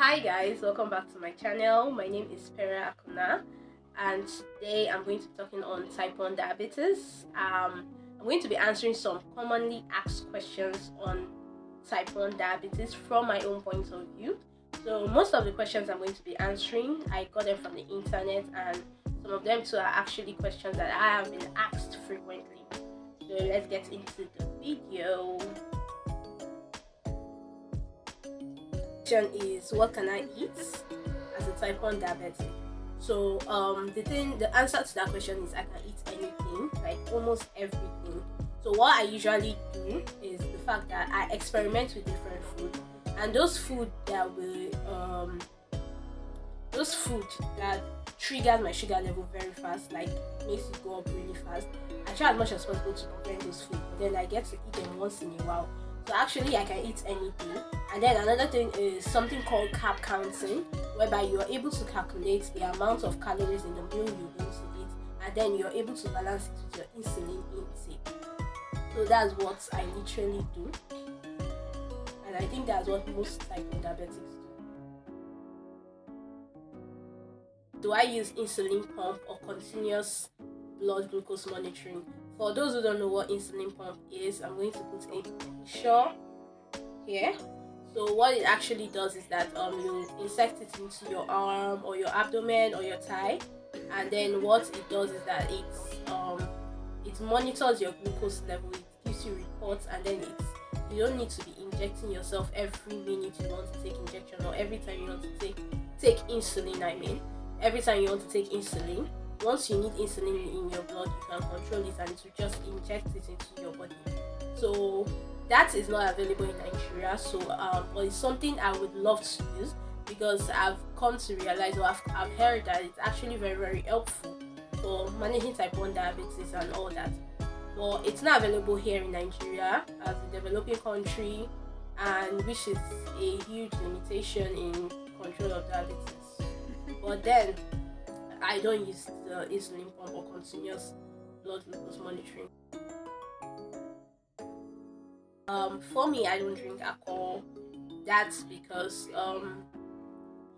Hi guys, welcome back to my channel. My name is Pera Akuna, and today I'm going to be talking on type 1 diabetes. I'm going to be answering some commonly asked questions on type 1 diabetes from my own point of view. So most of the questions I'm going to be answering, I got them from the internet, and some of them too are actually questions that I have been asked frequently. So let's get into the video. Is what can I eat as a type 1 diabetic? So the answer to that question is I can eat anything, like almost everything. So what I usually do is the fact that I experiment with different food, and those food that triggers my sugar level very fast, like makes it go up really fast, I try as much as possible to prevent those food, but then I get to eat them once in a while. So actually I can eat anything. And then another thing is something called carb counting, whereby you are able to calculate the amount of calories in the meal you're going to eat, and then you're able to balance it with your insulin intake. So that's what I literally do, and I think that's what most type 1 diabetics do. Do I use insulin pump or continuous blood glucose monitoring? For those who don't know what insulin pump is, I'm going to put a picture here. So what it actually does is that you insert it into your arm or your abdomen or your thigh, and then what it does is that it monitors your glucose level. It gives you reports, and then you don't need to be injecting yourself every minute you want to take injection, or every time you want to take insulin. Every time you want to take insulin, once you need insulin in your blood, you can control it, and it will just inject it into your body. So that is not available in Nigeria, so but it's something I would love to use, because I've come to realize, or I've heard that it's actually very, very helpful for managing type 1 diabetes and all that. But it's not available here in Nigeria as a developing country, and which is a huge limitation in control of diabetes. But then I don't use the insulin pump or continuous blood glucose monitoring. For me, I don't drink alcohol. That's because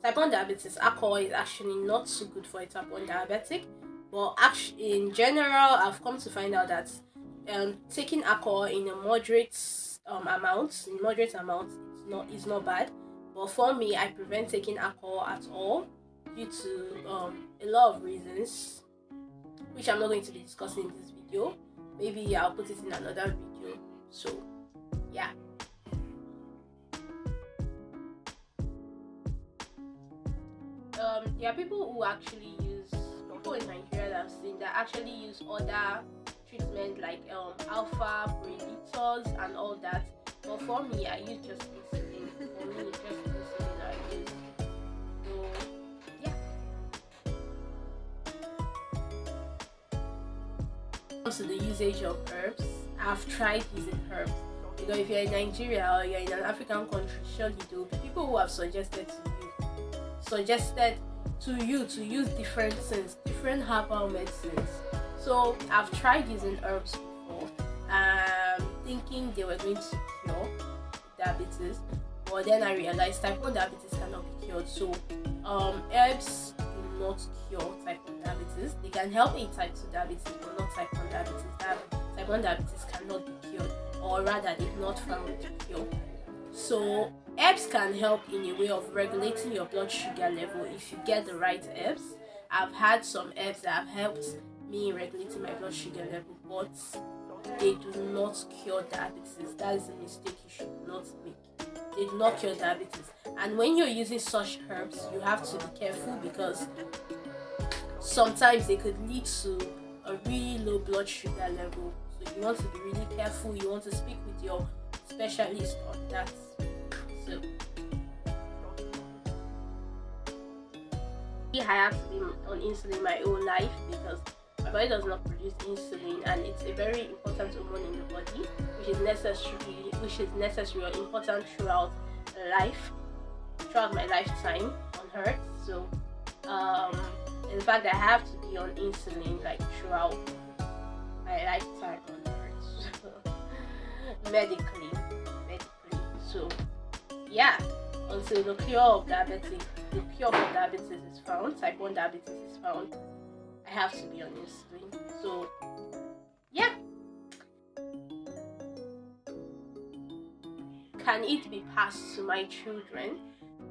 type 1 diabetes, alcohol is actually not so good for a type 1 diabetic. But actually, in general, I've come to find out that taking alcohol in a moderate amount, is not bad. But for me, I prevent taking alcohol at all due to a lot of reasons, which I'm not going to be discussing in this video. Maybe I'll put it in another video. So yeah. There are people who actually use, people in Nigeria that I've seen that actually use other treatment like alpha predators and all that. But for me, I use just insulin. For me, it's just insulin I use. So yeah. When it comes to the usage of herbs, I've tried using herbs. Because if you're in Nigeria or you're in an African country, surely there will be people who have suggested to you to use different things, different herbal medicines. So I've tried using herbs before, thinking they were going to cure diabetes, but then I realized type 1 diabetes cannot be cured. So herbs do not cure type 1 diabetes. They can help in type 2 diabetes, but not type 1 diabetes. Type 1 diabetes cannot be cured, or rather they've not found a cure. So herbs can help in a way of regulating your blood sugar level if you get the right herbs. I've had some herbs that have helped me in regulating my blood sugar level, but they do not cure diabetes. That is a mistake you should not make. They do not cure diabetes, and when you're using such herbs, you have to be careful, because sometimes they could lead to a really low blood sugar level. So you want to be really careful. You want to speak with your specialist on that. So I have to be on insulin my whole life, because my body does not produce insulin, and it's a very important hormone in the body, which is necessary or important throughout my lifetime on Earth. So in fact, I have to be on insulin like throughout my lifetime on Earth. medically. So yeah, until the cure of diabetes, the cure for diabetes is found, type 1 diabetes is found, I have to be on insulin. So yeah. Can it be passed to my children?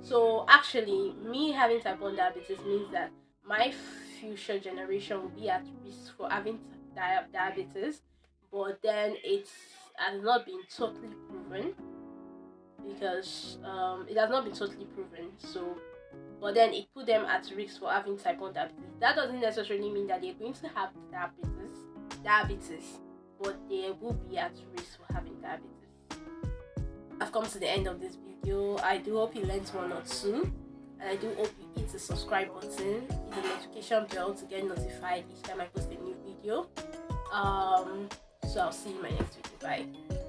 So actually, me having type 1 diabetes means that my future generation will be at risk for having diabetes, but then it has not been totally proven, because it has not been totally proven. So, but then it put them at risk for having type 1 diabetes. That doesn't necessarily mean that they're going to have diabetes, but they will be at risk for having diabetes. I've come to the end of this video. I do hope you learned one or two, and I do hope you hit the subscribe button, hit the notification bell to get notified each time I post a new video. So I'll see you in my next video. Bye.